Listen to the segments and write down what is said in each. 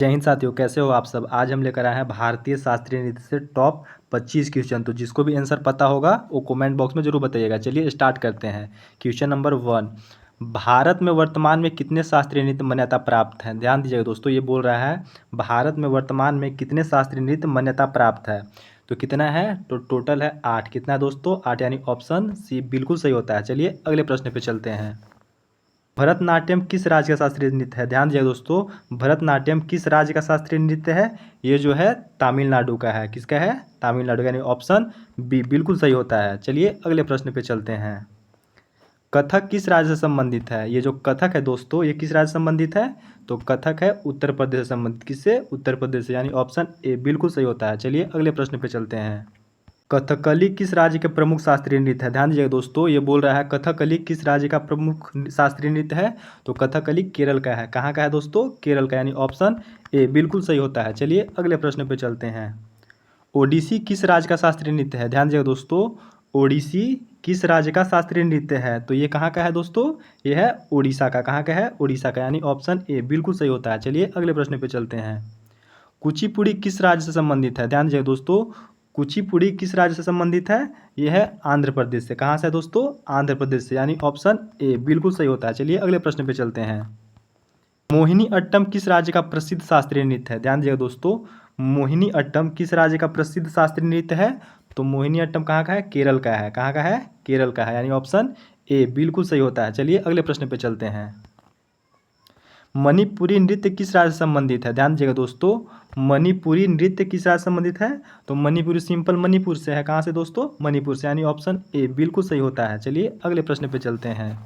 जय हिंद साथियों, कैसे हो आप सब। आज हम लेकर आए हैं भारतीय शास्त्रीय नृत्य से टॉप 25 क्वेश्चन। तो जिसको भी आंसर पता होगा वो कमेंट बॉक्स में जरूर बताइएगा। चलिए स्टार्ट करते हैं। क्वेश्चन नंबर 1, भारत में वर्तमान में कितने शास्त्रीय नृत्य मान्यता प्राप्त हैं। ध्यान दीजिएगा दोस्तों, ये बोल रहा है भारत में वर्तमान में कितने शास्त्रीय नृत्य मान्यता प्राप्त है। तो कितना है, तो टोटल है 8। कितना है दोस्तों, 8, यानी ऑप्शन सी बिल्कुल सही होता है। चलिए अगले प्रश्न पे चलते हैं। भरतनाट्यम किस राज्य का शास्त्रीय नृत्य है। ध्यान दीजिए दोस्तों, भरतनाट्यम किस राज्य का शास्त्रीय नृत्य है। ये जो है तमिलनाडु का है। किसका है, तमिलनाडु, यानी ऑप्शन बी बिल्कुल सही होता है। चलिए अगले प्रश्न पे चलते हैं। कथक किस राज्य से संबंधित है। ये जो कथक है दोस्तों, ये किस राज्य से संबंधित है, तो कथक है उत्तर प्रदेश से संबंधित। किससे, उत्तर प्रदेश से, यानी ऑप्शन ए बिल्कुल सही होता है। चलिए अगले प्रश्न पे चलते हैं। कथकली किस राज्य के प्रमुख शास्त्रीय नृत्य है। ध्यान दीजिएगा दोस्तों, ये बोल रहा है कथकली किस राज्य का प्रमुख शास्त्रीय नृत्य है। तो कथकली केरल का है। कहाँ का है दोस्तों, केरल का, यानी ऑप्शन ए बिल्कुल सही होता है। चलिए अगले प्रश्न पे चलते हैं। ओडिसी किस राज्य का शास्त्रीय नृत्य है। ध्यान दीजिएगा दोस्तों, ओडिसी किस राज्य का शास्त्रीय नृत्य है। तो ये कहाँ का है दोस्तों, ये है उड़ीसा का। कहाँ का है, उड़ीसा का, यानी ऑप्शन ए बिल्कुल सही होता है। चलिए अगले प्रश्न पे चलते हैं। कुचिपुड़ी किस राज्य से संबंधित है। ध्यान दीजिए दोस्तों, कुचिपुड़ी किस राज्य से संबंधित है। यह है आंध्र प्रदेश से। कहाँ से है दोस्तों, आंध्र प्रदेश से, यानी ऑप्शन ए बिल्कुल सही होता है। चलिए अगले प्रश्न पे चलते हैं। मोहिनी अट्टम किस राज्य का प्रसिद्ध शास्त्रीय नृत्य है। ध्यान दीजिएगा दोस्तों, मोहिनी अट्टम किस राज्य का प्रसिद्ध शास्त्रीय नृत्य है। तो मोहिनी अट्टम कहाँ का है, केरल का है। कहाँ का है, केरल का है, यानी ऑप्शन ए बिल्कुल सही होता है। चलिए अगले प्रश्न पे चलते हैं। मणिपुरी नृत्य किस राज्य से संबंधित है। ध्यान दीजिएगा दोस्तों, मणिपुरी नृत्य किस राज्य से संबंधित है। तो मणिपुरी सिंपल मणिपुर से है। कहाँ से दोस्तों, मणिपुर से, यानी ऑप्शन ए बिल्कुल सही होता है। चलिए अगले प्रश्न पे चलते हैं।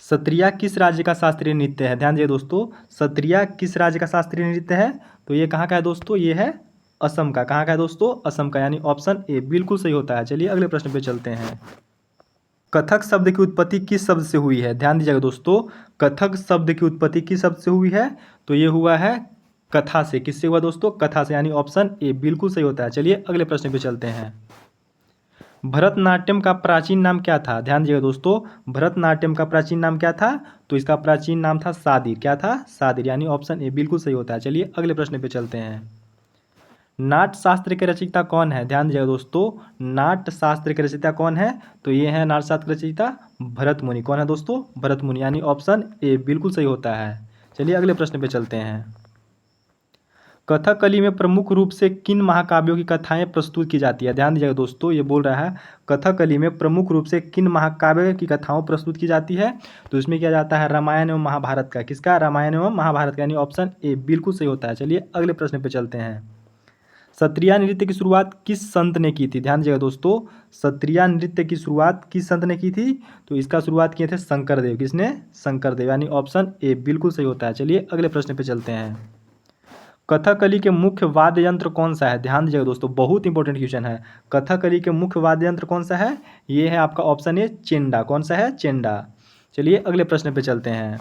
सत्रिया किस राज्य का शास्त्रीय नृत्य है। ध्यान दीजिए दोस्तों, सत्रिया किस राज्य का शास्त्रीय नृत्य है। तो ये कहाँ का है दोस्तों, ये है असम का। कहाँ का है दोस्तों, असम का, यानी ऑप्शन ए बिल्कुल सही होता है। चलिए अगले प्रश्न पे चलते हैं। कथक शब्द की उत्पत्ति किस शब्द से हुई है। ध्यान दीजिएगा दोस्तों, कथक शब्द की उत्पत्ति किस शब्द से हुई है। तो ये हुआ है कथा से। किससे हुआ दोस्तों, कथा से, यानी ऑप्शन ए बिल्कुल सही होता है। चलिए अगले प्रश्न पे चलते हैं। भरतनाट्यम का प्राचीन नाम क्या था। ध्यान दीजिएगा दोस्तों, भरतनाट्यम का प्राचीन नाम क्या था। तो इसका प्राचीन नाम था सादिर। क्या था, सादिर, यानी ऑप्शन ए बिल्कुल सही होता है। चलिए अगले प्रश्न पे चलते हैं। नाट्य शास्त्र के रचयिता कौन है। ध्यान दीजिएगा दोस्तों, नाट्य शास्त्र के रचयिता कौन है। तो ये है नाट्य शास्त्र के रचयिता भरत मुनि। कौन है दोस्तों, भरत मुनि, यानी ऑप्शन ए बिल्कुल सही होता है। चलिए अगले प्रश्न पे चलते हैं। कथकली में प्रमुख रूप से किन महाकाव्यों की कथाएं प्रस्तुत की जाती है। ध्यान दीजिएगा दोस्तों, ये बोल रहा है कथकली में प्रमुख रूप से किन महाकाव्य की कथाओं प्रस्तुत की जाती है। तो इसमें किया जाता है रामायण एवं महाभारत का। किसका, रामायण एवं महाभारत का, यानी ऑप्शन ए बिल्कुल सही होता है। चलिए अगले प्रश्न पे चलते हैं। सत्रिया नृत्य की शुरुआत किस संत ने की थी। ध्यान दीजिएगा दोस्तों, सत्रिया नृत्य की शुरुआत किस संत ने की थी। तो इसका शुरुआत किए थे शंकरदेव। किसने, शंकरदेव, यानी ऑप्शन ए बिल्कुल सही होता है। चलिए अगले प्रश्न पे चलते हैं। कथकली के मुख्य वाद्य यंत्र कौन सा है। ध्यान दीजिएगा दोस्तों, बहुत इंपॉर्टेंट क्वेश्चन है। कथकली के मुख्य वाद्य यंत्र कौन सा है। ये है आपका ऑप्शन ए चेंडा। कौन सा है, चेंडा। चलिए अगले प्रश्न पे चलते हैं।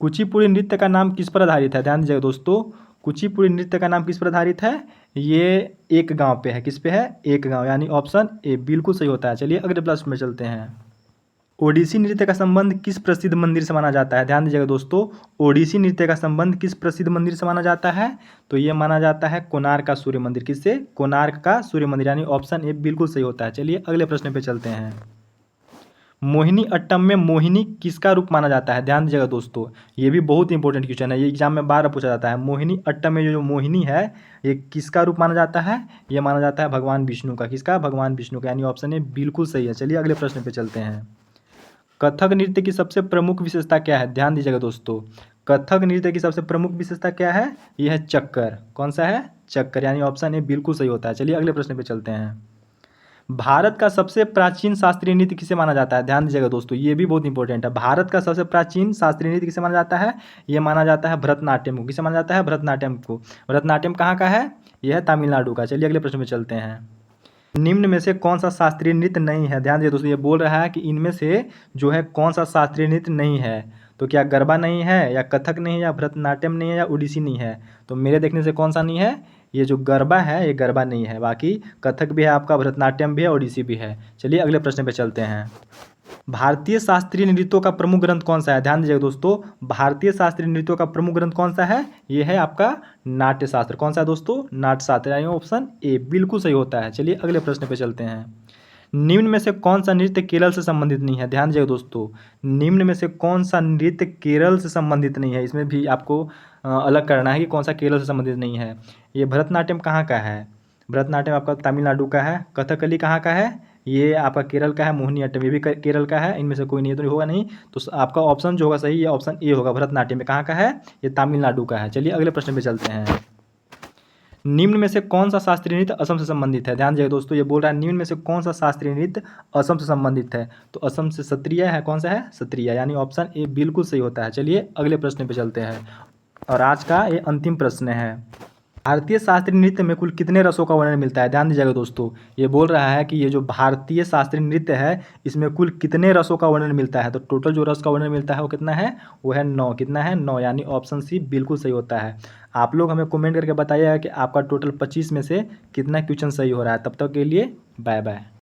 कुचिपुड़ी नृत्य का नाम किस पर आधारित है। ध्यान दीजिएगा दोस्तों, कुचिपुड़ी नृत्य का नाम किस पर आधारित है। ये एक गांव पे है। किस पे है, एक गांव, यानी ऑप्शन ए बिल्कुल सही होता है। चलिए अगले प्रश्न में चलते हैं। ओडिसी नृत्य का संबंध किस प्रसिद्ध मंदिर से माना जाता है। ध्यान दीजिएगा दोस्तों, ओडिसी नृत्य का संबंध किस प्रसिद्ध मंदिर से माना जाता है। तो ये माना जाता है कोणार्क का सूर्य मंदिर। किससे, कोणार्क का सूर्य मंदिर, यानी ऑप्शन ए बिल्कुल सही होता है। चलिए अगले प्रश्न पे चलते हैं। मोहिनी अट्टम में मोहिनी किसका रूप माना जाता है। ध्यान दीजिएगा दोस्तों, ये भी बहुत इंपॉर्टेंट क्वेश्चन है। ये एग्जाम में बार पूछा जाता है। मोहिनी अट्टम में जो मोहिनी है, ये किसका रूप माना जाता है। ये माना जाता है भगवान विष्णु का। किसका, भगवान विष्णु का, यानी ऑप्शन ए बिल्कुल सही है। चलिए अगले प्रश्न पे चलते हैं। कथक नृत्य की सबसे प्रमुख विशेषता क्या है। ध्यान दीजिएगा दोस्तों, कथक नृत्य की सबसे प्रमुख विशेषता क्या है। यह है चक्कर। कौन सा है, चक्कर, यानी ऑप्शन ए बिल्कुल सही होता है। चलिए अगले प्रश्न पे चलते हैं। भारत का सबसे प्राचीन शास्त्रीय नृत्य किसे माना जाता है। ध्यान दीजिएगा दोस्तों, ये भी बहुत इंपॉर्टेंट है। भारत का सबसे प्राचीन शास्त्रीय नृत्य किसे माना जाता है। ये माना जाता है भरतनाट्यम को। किसे माना जाता है, भरतनाट्यम को। भरतनाट्यम कहाँ का है, यह है तमिलनाडु का। चलिए अगले प्रश्न में चलते हैं। निम्न में से कौन सा शास्त्रीय नृत्य नहीं है। ध्यान दीजिए दोस्तों, ये बोल रहा है कि इनमें से जो है कौन सा शास्त्रीय नृत्य नहीं है। तो क्या गरबा नहीं है, या कथक नहीं है, या भरतनाट्यम नहीं है, या ओडिसी नहीं है। तो मेरे देखने से कौन सा नहीं है, ये जो गरबा है, ये गरबा नहीं है। बाकी कथक भी है आपका, भरतनाट्यम भी है, ओडिसी भी है। चलिए अगले प्रश्न पे चलते हैं। भारतीय शास्त्रीय नृत्यों का प्रमुख ग्रंथ कौन सा है? ध्यान दीजिएगा दोस्तों, भारतीय शास्त्रीय नृत्यों का प्रमुख ग्रंथ कौन सा है? ये है आपका नाट्य शास्त्र। कौन सा है दोस्तों? नाट्य शास्त्र, यानी ऑप्शन ए बिल्कुल सही होता है। चलिए अगले प्रश्न पे चलते हैं। निम्न में से कौन सा नृत्य केरल से संबंधित नहीं है? ध्यान दीजिएगा दोस्तों, निम्न में से कौन सा नृत्य केरल से संबंधित नहीं है? इसमें भी आपको अलग करना है कि कौन सा केरल से संबंधित नहीं है। ये भरतनाट्यम कहाँ का है? भरतनाट्यम आपका तमिलनाडु का है। कथकली कहाँ का है? ये आपका केरल का है। मोहिनीअट्टम ये भी केरल का है। इनमें से कोई नहीं है तो होगा नहीं, तो आपका ऑप्शन जो होगा सही, ये ऑप्शन ए होगा। भरतनाट्यम में कहाँ का है? ये तमिलनाडु का है। चलिए अगले प्रश्न पे चलते हैं। निम्न में से कौन सा शास्त्रीय नृत्य असम से संबंधित है? ध्यान दीजिएगा दोस्तों, ये बोल रहा है निम्न में से कौन सा शास्त्रीय नृत्य असम से संबंधित है? तो असम से सत्रिय है। कौन सा है? सत्रिय, यानी ऑप्शन ए बिल्कुल सही होता है। चलिए अगले प्रश्न पे चलते हैं और आज का ये अंतिम प्रश्न है। भारतीय शास्त्रीय नृत्य में कुल कितने रसों का वर्णन मिलता है? ध्यान दीजिएगा दोस्तों, ये बोल रहा है कि ये जो भारतीय शास्त्रीय नृत्य है इसमें कुल कितने रसों का वर्णन मिलता है। तो टोटल जो रस का वर्णन मिलता है वो कितना है? वो है 9। कितना है? 9, यानी ऑप्शन सी बिल्कुल सही होता है। आप लोग हमें कमेंट करके बताइएगा कि आपका टोटल 25 में से कितना क्वेश्चन सही हो रहा है। तब तक के लिए बाय बाय।